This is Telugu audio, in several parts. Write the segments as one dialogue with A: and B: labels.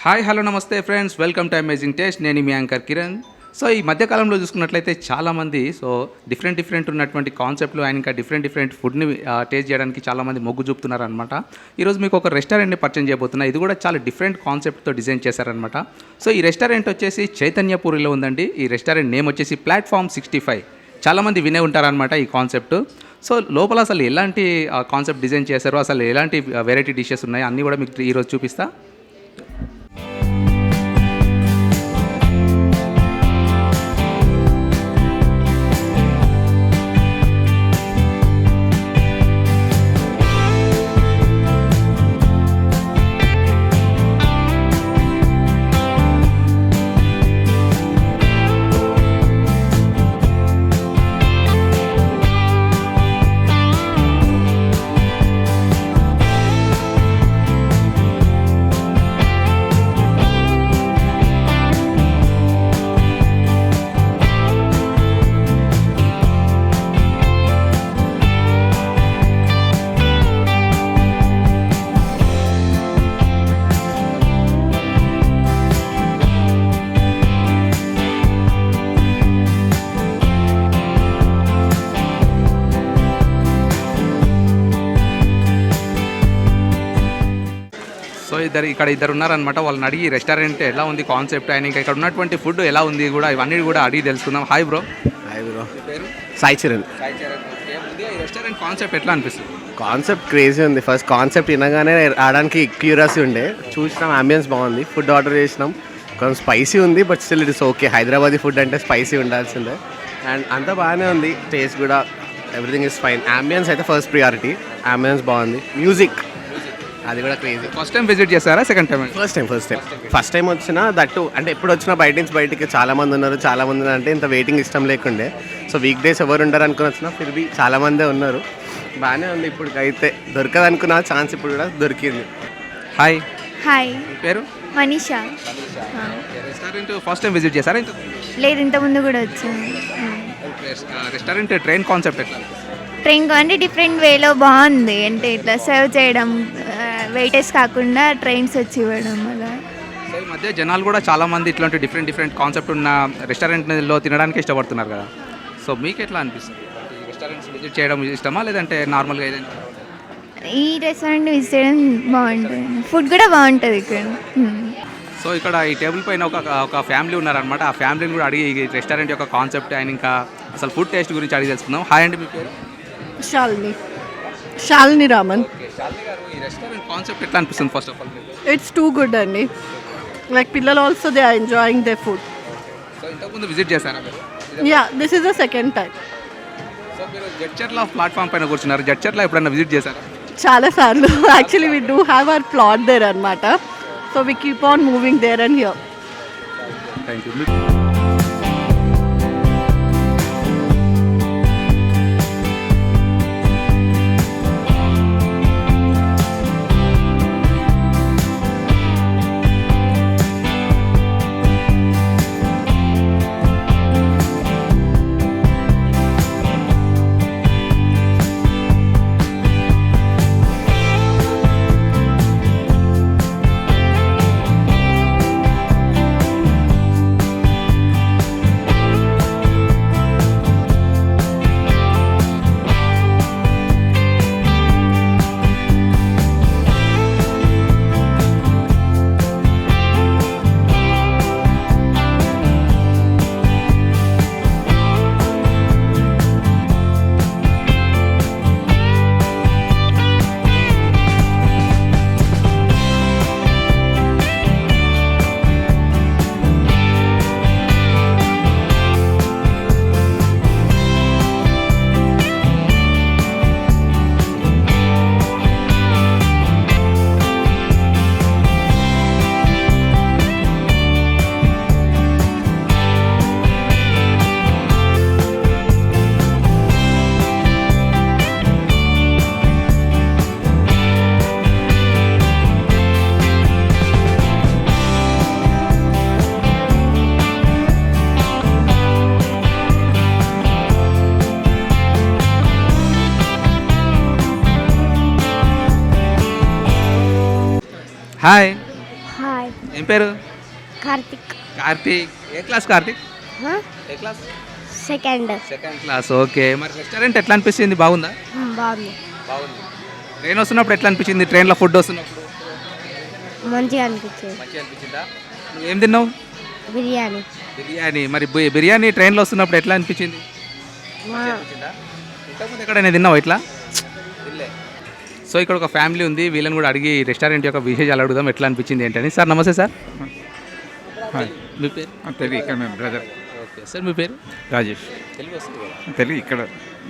A: హాయ్ హలో నమస్తే friends, welcome to amazing taste. నేను మీ యాంకర్ కిరణ్. సో ఈ మధ్యకాలంలో చూసుకున్నట్లయితే చాలామంది డిఫరెంట్ ఉన్నటువంటి కాన్సెప్ట్లు అండ్ ఇంకా డిఫరెంట్ ఫుడ్ని టేస్ట్ చేయడానికి చాలామంది మొగ్గు చూపుతున్నారు అనమాట. ఈరోజు మీకు ఒక రెస్టారెంట్ని పరిచయం చేయబోతున్నా. ఇది కూడా చాలా డిఫరెంట్ కాన్సెప్ట్తో డిజైన్ చేశారనమాట. సో ఈ రెస్టారెంట్ వచ్చేసి చైతన్యపూరిలో ఉందండి. ఈ రెస్టారెంట్ నేమ్ వచ్చేసి ప్లాట్ఫామ్ 65. చాలామంది వినే ఉంటారనమాట ఈ కాన్సెప్ట్. సో లోపల అసలు ఎలాంటి కాన్సెప్ట్ డిజైన్ చేశారో, అసలు ఎలాంటి వెరైటీ డిషెస్ ఉన్నాయి అన్నీ కూడా మీకు ఈరోజు చూపిస్తా. సో ఇద్దరు ఉన్నారనమాట. వాళ్ళని అడిగి రెస్టారెంట్ ఎలా ఉంది కాన్సెప్ట్ అండ్ ఇంకా ఇక్కడ ఉన్నటువంటి ఫుడ్ ఎలా ఉంది కూడా ఇవన్నీ కూడా అడిగి తెలుసుకుందాం. Hi bro.
B: పేరు సాయి చరణ్.
A: ఈ రెస్టారెంట్ కాన్సెప్ట్ ఎట్లా అనిపిస్తుంది?
B: కాన్సెప్ట్ క్రేజీ ఉంది. ఫస్ట్ కాన్సెప్ట్ వినగానే రావడానికి క్యూరియాసిటీ ఉండే. చూసినాం, అంబియన్స్ బాగుంది. ఫుడ్ ఆర్డర్ చేసినాం. కొంచెం స్పైసీ ఉంది, but still it is okay. Hyderabadi food అంటే స్పైసీ ఉండాల్సిందే. అండ్ అంతా బాగానే ఉంది. టేస్ట్ కూడా ఎవ్రీథింగ్ ఇస్ ఫైన్. అంబియన్స్ అయితే ఫస్ట్ ప్రియారిటీ. అంబియన్స్ బాగుంది. మ్యూజిక్ అది కూడా క్రేజీ.
A: ఫస్ట్ టైం విజిట్ చేస్తారా? Second time?
B: ఫస్ట్ టైం వచ్చినా దట్టు అంటే ఎప్పుడు వచ్చినా బయటికి చాలా మంది ఉన్నారు. అంటే ఇంత వెయిటింగ్ ఇష్టం లేకుండే. సో వీక్ డేస్ ఎవరు ఉండరు అనుకుని వచ్చినా ఫిర్బీ చాలా మందే ఉన్నారు. బాగానే ఉంది. ఇప్పటికైతే దొరకదు అనుకున్న ఛాన్స్ ఇప్పుడు కూడా దొరికింది.
A: హాయ్.
C: హాయ్,
A: పేరు
C: Manisha.
A: Restaurant first time visit చేస్తారా?
C: లేదు, ఇంతకుముందు కూడా వచ్చాను.
A: రెస్టారెంట్ ట్రైన్ కాన్సెప్ట్ ఎట్లా?
C: ట్రైన్ అంటే డిఫరెంట్ వేలో బాగుంది. అంటే ఇట్లా సర్వ్ చేయడం, వెయిటర్స్ కాకుండా ట్రైన్స్ వచ్చి ఇవ్వడం అలా.
A: సో ఈ మధ్య జనాలు కూడా చాలామంది ఇట్లాంటి డిఫరెంట్ కాన్సెప్ట్ ఉన్న రెస్టారెంట్లో తినడానికి ఇష్టపడుతున్నారు కదా. సో మీకు ఎట్లా అనిపిస్తుంది? ఈ రెస్టారెంట్స్ విజిట్ చేయడం ఇష్టమా లేదంటే నార్మల్గా ఏదైనా?
C: ఈ రెస్టారెంట్ విజిట్ చేయడం బాగుంటుంది. ఫుడ్ కూడా బాగుంటుంది ఇక్కడ.
A: సో ఇక్కడ ఈ టేబుల్ పైన ఒక ఫ్యామిలీ ఉన్నారనమాట. ఆ ఫ్యామిలీని కూడా అడిగి ఈ రెస్టారెంట్ యొక్క కాన్సెప్ట్ అండ్ ఇంకా అసలు ఫుడ్ టేస్ట్ గురించి అడిగి తెలుసుకుందాం. హాయ్ అండి, మీ పేరు?
D: శాలిని రామన్.
A: శాలిని గారు, ఈ రెస్టారెంట్ కాన్సెప్ట్ ఎట్లా అనిపిస్తుంది? First of all
D: it's too good అండి. లైక్ పిల్లలు also they are enjoying the food.
A: So ఇంతకుముందు విజిట్ చేశారా మీరు?
D: Yeah, this is the second time.
A: So మీరు జడ్చర్ల ప్లాట్ఫామ్ పైన కూర్చున్నారు. జడ్చర్ల ఎప్పుడైనా విజిట్ చేశారా?
D: చాలా సార్లు. Actually we do have our plot there అనమాట. So we keep on moving there and here.
A: Thank you. Hi.
C: Hi.
A: ఏం ఏం పేరు?
C: కార్తిక్
A: కార్తీక్. ఏ క్లాస్ కార్తీక్? ఏ class?
C: Second
A: second class. Okay. మరి రెస్టారెంట్ ఎట్లా అనిపిస్తుంది? బాగుందా?
C: బాగుంది,
A: బాగుంది. ట్రైన్ వస్తున్నప్పుడు ఎట్లా అనిపించింది? ట్రైన్లో ఫుడ్ వస్తున్నప్పుడు
C: మంచిగా అనిపించింది.
A: మంచిగా అనిపించిందా? నువ్వు ఏం తిన్నావు?
C: బిర్యానీ
A: బిర్యానీ. మరి బిర్యానీ ట్రైన్లో వస్తున్నప్పుడు ఎట్లా అనిపించింది? మంచిగా అనిపించిందా? ఇంతకుముందు ఎక్కడైనా తిన్నావు ఇట్లా? సో ఇక్కడ ఒక ఫ్యామిలీ ఉంది, వీళ్ళని కూడా అడిగి రెస్టారెంట్ యొక్క విశేషాలు అడుగుదాం, ఎట్లా అనిపించింది ఏంటని. సార్ నమస్తే సార్. మీ పేరు?
E: తెలుగు ఇక్కడ మేము బ్రదర్
A: ఓకే సార్. మీ పేరు?
E: రాజేష్.
A: తెలుగు వస్తుంది కదా?
E: తెలుగు ఇక్కడ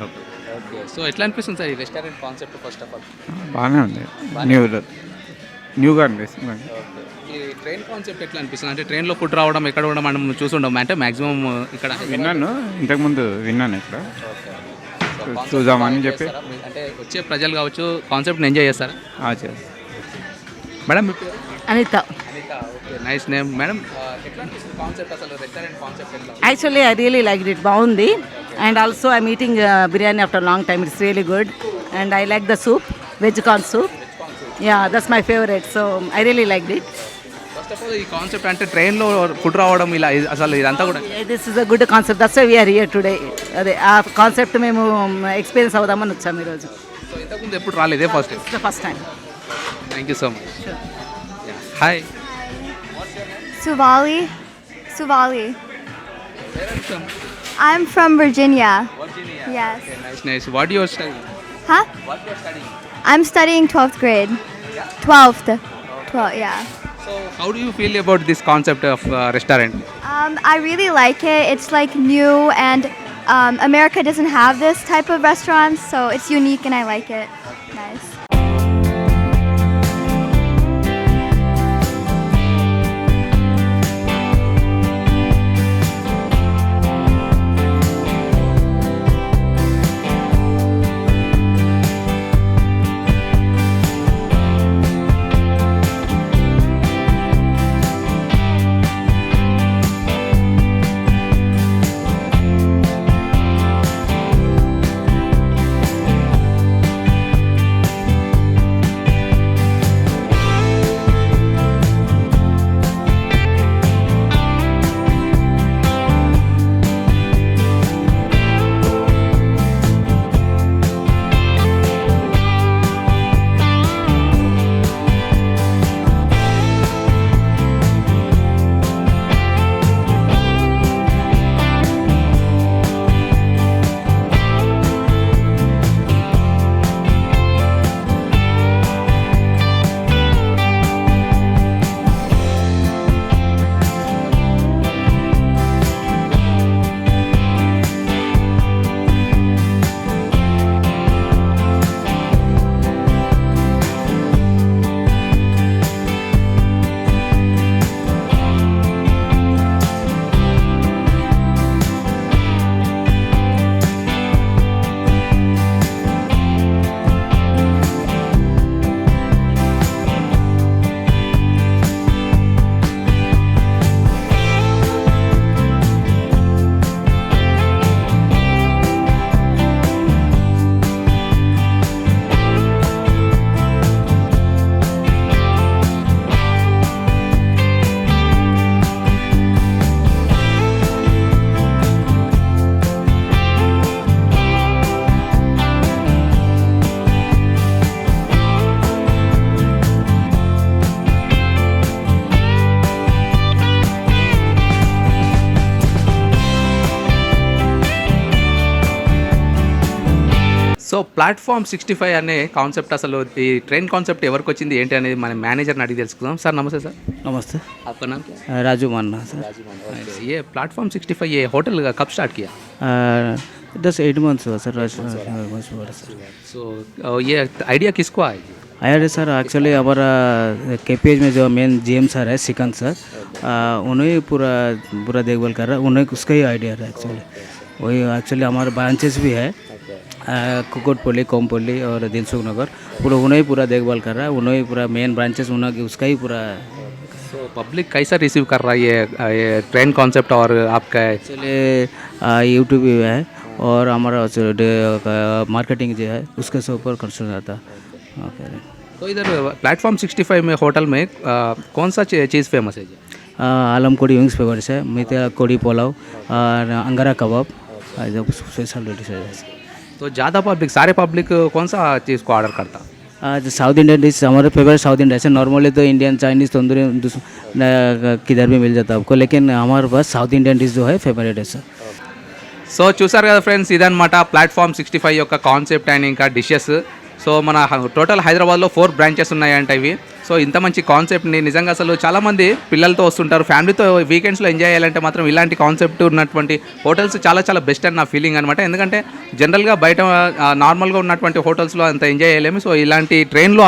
A: ఓకే. సో ఎట్లా అనిపిస్తుంది సార్ ఈ restaurant concept first of all?
E: బాగానే ఉంది. న్యూగా అనిపిస్తుంది.
A: ఓకే. ఈ ట్రైన్ కాన్సెప్ట్ ఎట్లా అనిపిస్తుంది? అంటే ట్రైన్లో ఫుడ్ రావడం ఎక్కడ కూడా మనం చూసుండం, అంటే మాక్సిమం ఇక్కడ
E: విన్నాను, ఇంతకుముందు విన్నాను ఇక్కడ
A: ఓకే.
E: చూద్దామని చెప్పి.
A: అంటే వచ్చే ప్రజలు కావచ్చు కాన్సెప్ట్ని ఎంజాయ్ చేస్తారా?
E: చేస్తాను.
A: మేడం మీ పేరు?
D: Anita.
A: Anita. Okay, nice name. Madam ఎట్లా అనిపిస్తుంది కాన్సెప్ట్, అసలు రెస్టారెంట్ కాన్సెప్ట్ ఎట్లా?
D: Actually, I really liked it. Baundi. And also, I'm eating biryani after a long time. It's really good. And I like the soup, veg corn soup. Yeah, that's my favorite. So, I really liked it.
A: First of all ఈ కాన్సెప్ట్ అంటే ట్రైన్లో ఫుడ్ రావడం ఇలా అసలు ఇదంతా కూడా
D: Yeah, this is a good concept. That's why we are here today. అదే ఆ కాన్సెప్ట్ మేము ఎక్స్పీరియన్స్ అవుదామని వచ్చాము ఈరోజు.
A: సో ఇంతకుముందు ఎప్పుడు రాలేదే first?
D: It's the first time.
A: Thank you so much. Hi.
C: Suvali. I'm from Virginia. Yes.
A: Nice nice. What your study?
C: Huh?
A: What your study?
C: I'm studying 12th grade. 12th. 12, yeah.
A: So how do you feel about this concept of restaurant?
C: I really like it. It's like new, and America doesn't have this type of restaurants, so it's unique and I like it. Nice.
A: So platform 65 అనే కాన్సెప్ట్, అసలు ఈ ట్రైన్ కాన్సెప్ట్ ఎవరికి వచ్చింది ఏంటి అనేది మన మేనేజర్ని అడిగి తెలుసుకుందాం. సార్ నమస్తే సార్.
F: नमस्ते
A: आपका नाम क्या है?
F: राजू मानना सर
A: ये प्लेटफॉर्म 65 ये होटल का कब स्टार्ट किया?
F: 8 months हुआ सर सर
A: सो ये आइडिया किसको आया?
F: आया सर एक्चुअली हमारा KPH में जो मेन GM सर है सिकंद सर, उन्हें पूरा पूरा देखभाल कर रहा है, उन्हें उसका ही आइडिया है एक्चुअली. वही एक्चुअली हमारे ब्रांचेस भी है कुकोटपल्ली, कोमपल्ली और दिलसुख नगर, पूरा उन्हें पूरा देखभाल कर रहा है, उन्हें पूरा मेन ब्रांचेस उन्हें उसका ही पूरा.
A: सो पब्लिक कैसा रिसीव कर रहा है ये ट्रेन कॉन्सेप्ट और आपका?
F: एक्चुअली यूट्यूब भी है और हमारा मार्केटिंग जो है उसके से ऊपर कंसर्न आता है. ओके.
A: तो इधर प्लेटफॉर्म 65 में होटल में कौन सा चीज़ फेमस है जी?
F: आलम कोड़ी विंग्स फेमस है, मित्र कोड़ी पुलाव और अंगारा कबाब जो स्पेशल डिश है।
A: तो ज़्यादा पब्लिक सारे पब्लिक कौन सा चीज़ को ऑर्डर करता?
F: आज साउथ इंडियन डिश हमारे फेवरेट साउथ इंडियन डिश है। नॉर्मली तो इंडियन चाइनीज़ तंदूरी किधर भी मिल जाता है आपको, लेकिन हमारे पास साउथ इंडियन डिश जो है फेवरेट है सर।
A: సో చూసారు కదా ఫ్రెండ్స్, ఇదన్నమాట ప్లాట్ఫామ్ 65 యొక్క కాన్సెప్ట్ అండ్ ఇంకా డిషెస్. సో మన టోటల్ హైదరాబాద్లో 4 బ్రాంచెస్ ఉన్నాయంట ఇవి. సో ఇంత మంచి కాన్సెప్ట్ని నిజంగా అసలు చాలామంది పిల్లలతో వస్తుంటారు, ఫ్యామిలీతో వీకెండ్స్లో ఎంజాయ్ చేయాలంటే మాత్రం ఇలాంటి కాన్సెప్ట్ ఉన్నటువంటి హోటల్స్ చాలా చాలా బెస్ట్ అని నా ఫీలింగ్ అనమాట. ఎందుకంటే జనరల్గా బయట నార్మల్గా ఉన్నటువంటి హోటల్స్లో అంత ఎంజాయ్ చేయలేము. సో ఇలాంటి ట్రైన్లో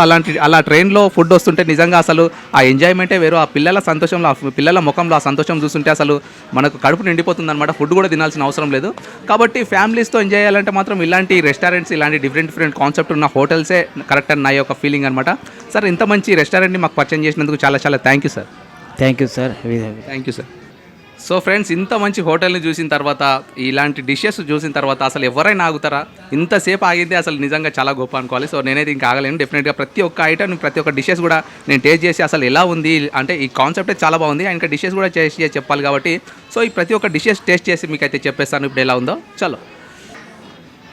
A: అలా ట్రైన్లో ఫుడ్ వస్తుంటే నిజంగా అసలు ఆ ఎంజాయ్మెంటే వేరు. ఆ పిల్లల సంతోషంలో, ఆ పిల్లల ముఖంలో ఆ సంతోషం చూస్తుంటే అసలు మనకు కడుపు నిండిపోతుంది అనమాట. ఫుడ్ కూడా తినాల్సిన అవసరం లేదు. కాబట్టి ఫ్యామిలీస్తో ఎంజాయ్ చేయాలంటే మాత్రం ఇలాంటి రెస్టారెంట్స్, ఇలాంటి డిఫరెంట్ కాన్సెప్ట్ ఉన్న హోటల్సే కరెక్ట్ అని నా యొక్క ఫీలింగ్ అనమాట. సార్ ఇంత మంచి రెస్టారెంట్ని మాకు పరిచయం చేసినందుకు చాలా చాలా thank you sir.
F: Thank you sir.
A: Thank you sir. So friends, ఇంత మంచి హోటల్ని చూసిన తర్వాత, ఇలాంటి డిషెస్ చూసిన తర్వాత అసలు ఎవరైనా ఆగుతారా? ఇంతసేపు ఆగితే అసలు నిజంగా చాలా గొప్ప అనుకోవాలి. సో నేనైతే ఇంకా ఆగలేను. డెఫినెట్గా ప్రతి ఒక్క ఐటమ్, ప్రతి ఒక్క డిషెస్ కూడా నేను టేస్ట్ చేసి అసలు ఎలా ఉంది అంటే ఈ కాన్సెప్టే చాలా బాగుంది, ఇంకా డిషెస్ కూడా చేసి చెప్పాలి కాబట్టి సో ఈ ప్రతి ఒక్క డిషెస్ టేస్ట్ చేసి మీకు అయితే చెప్పేస్తాను ఇప్పుడు ఎలా ఉందో. చలో.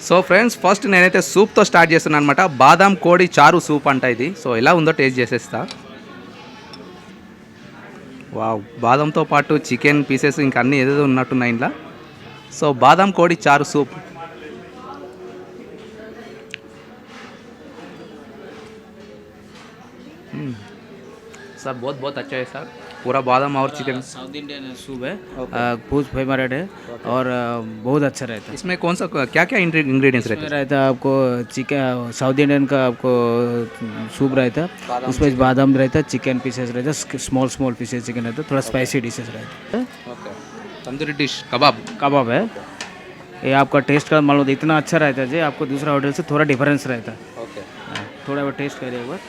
A: సో ఫ్రెండ్స్, ఫస్ట్ నేనైతే సూప్తో స్టార్ట్ చేస్తున్నాను అనమాట. బాదాం కోడి చారు సూప్ అంట ఇది. సో ఎలా ఉందో టేస్ట్ చేసేస్తా. వావ్, బాదంతో పాటు చికెన్ పీసెస్ ఇంకా అన్నీ ఏదేదో ఉన్నట్టున్నాయి ఇంట్లో. సో బాదాం కోడి చారు సూప్. सर बहुत अच्छा है सर, पूरा बादाम और चिकन।
F: साउथ इंडियन सूप है, बहुत फेवरेट है और बहुत अच्छा रहता है।
A: इसमें कौन सा क्या क्या इंग्रेडिएंट्स रहते हैं?
F: रहता है आपको चिकन, साउथ इंडियन का आपको सूप रहता है, उसमें बादाम रहता है, चिकन पीसेस रहता है, स्मॉल पीसेस चिकन रहता है, थोड़ा स्पाइसी डिशेस रहता है।
A: तंदूरी डिश
F: कबाब है ये। आपका टेस्ट का मालूम इतना अच्छा रहता है जी, आपको दूसरा होटल से थोड़ा डिफरेंस रहता है। थोड़ा बहुत टेस्ट करिए एक बार।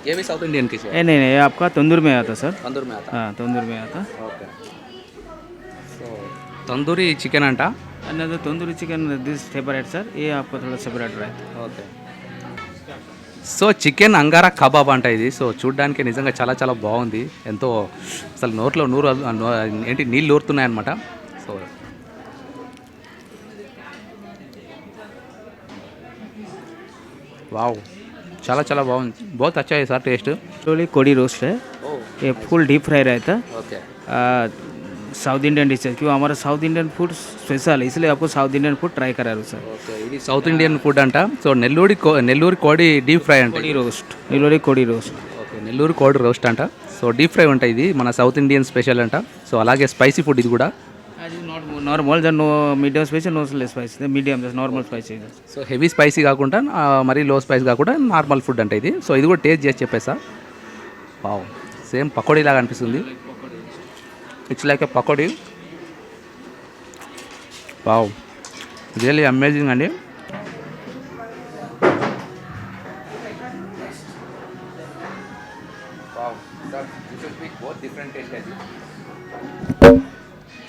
A: ये भी साउथ इंडियन की है?
F: नहीं, ये आपका तंदूर में आता सर।
A: तंदूर में आता?
F: हाँ, तंदूर में आता।
A: ओके. सो तंदूरी चिकन अंटा
F: another tandoori chicken this separate sir, ये आपका थोड़ा सेपरेट रहता है।
A: Okay. So chicken angara kebab అంట ఇది. సో చూడడానికి నిజంగా చాలా చాలా బాగుంది. ఎంతో అసలు నోట్లో ఏంటి నీళ్ళు ఊరుతున్నాయి అనమాట. సో వావ్, చాలా చాలా బాగుంది. बहुत अच्छा है सर टेस्ट.
F: एक्चुअली कोड़ी रोस्ट है, ये फुल डीप फ्राई रहता है।
A: ఓకే.
F: साउथ इंडियन डिश है, क्यों हमारा साउथ इंडियन फूड स्पेशल है, इसलिए आपको साउथ इंडियन फूड ट्राई करा रहा हूँ सर।
A: ఓకే, ఇది సౌత్ ఇండియన్ ఫుడ్ అంట. సో నెల్లూరు కోడి డీప్ ఫ్రై అంట.
F: कोड़ी रोस्ट, नीलोरी कोड़ी रोस्ट।
A: ఓకే, నెల్లూరు కోడి రోస్ట్ అంట. సో డీప్ ఫ్రై ఉంటాయి, ఇది మన సౌత్ ఇండియన్ స్పెషల్ అంట. సో అలాగే స్పైసీ ఫుడ్ ఇది కూడా.
F: नॉर्मल जर no medium spicy, no spicy, medium just normal spicy.
A: So heavy spicy కాకుండా మరీ లో స్పైస్ కాకుండా నార్మల్ ఫుడ్ అంటే ఇది. సో ఇది కూడా టేస్ట్ చేసి చెప్పేసా. వావ్, సేమ్ పకోడీ లాగా అనిపిస్తుంది. It's like a pakodi. Wow, really amazing అండి.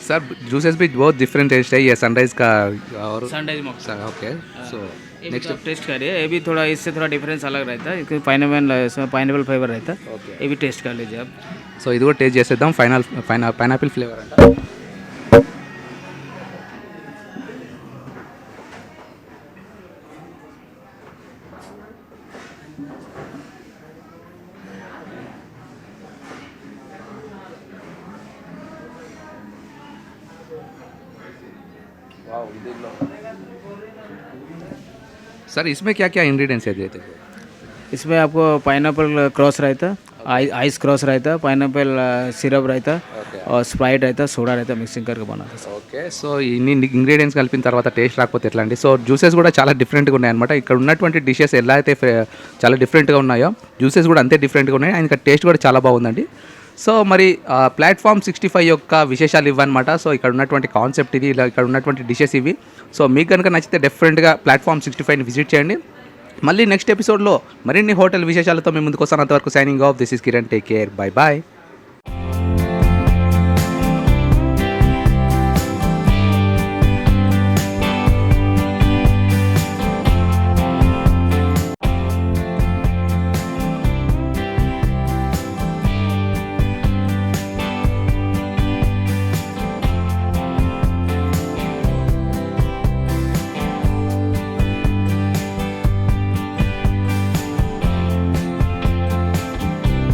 A: सर जूसेस भी बहुत डिफरेंट टेस्ट है ये सनराइज का और
F: sunrise mocktail.
A: Okay. So
F: next आप टेस्ट करिए, ये भी थोड़ा इससे थोड़ा डिफरेंस अलग रहता है, क्योंकि पाइनएप्पल फ्लेवर रहता है, ये भी टेस्ट कर लीजिए आप।
A: సో ఇది కూడా టేస్ట్ చేసేద్దాం. పైనాపిల్ ఫ్లేవర్ అంట. सर इसमें क्या क्या इंग्रेडिएंट्स है देते?
F: इसमें आपको पाइनएप्पल क्रॉस रहता है, आइस क्रॉस रहता है, पाइनएप्पल सिरप रहता है, और स्प्राइट रहता है, सोडा रहता है, मिक्सिंग करके बनाते हैं।
A: ఓకే. సో ఇన్ని ఇంగ్రీడియంట్స్ కలిపిన తర్వాత టేస్ట్ రాకపోతే ఎట్లా అండి? సో జ్యూసెస్ కూడా చాలా డిఫరెంట్గా ఉన్నాయి అనమాట. ఇక్కడ ఉన్నటువంటి డిషెస్ ఎలా అయితే చాలా డిఫరెంట్గా ఉన్నాయో, జ్యూసెస్ కూడా అంతే డిఫరెంట్గా ఉన్నాయి. ఇంకా టేస్ట్ కూడా చాలా బాగుందండి. సో మరి ప్లాట్ఫామ్ 65 యొక్క విశేషాలు ఇవ్వనమాట. సో ఇక్కడ ఉన్నటువంటి కాన్సెప్ట్ ఇది, ఇలా ఇక్కడ ఉన్నటువంటి డిషెస్ ఇవి. సో మీకు కనుక నచ్చితే డెఫినెట్గా ప్లాట్ఫామ్ 65ని విజిట్ చేయండి. మళ్ళీ నెక్స్ట్ ఎపిసోడ్లో మరిన్ని హోటల్ విశేషాలతో మేము ముందుకు వస్తాను. అంతవరకు signing off. This is Kiran. Take care. Bye bye.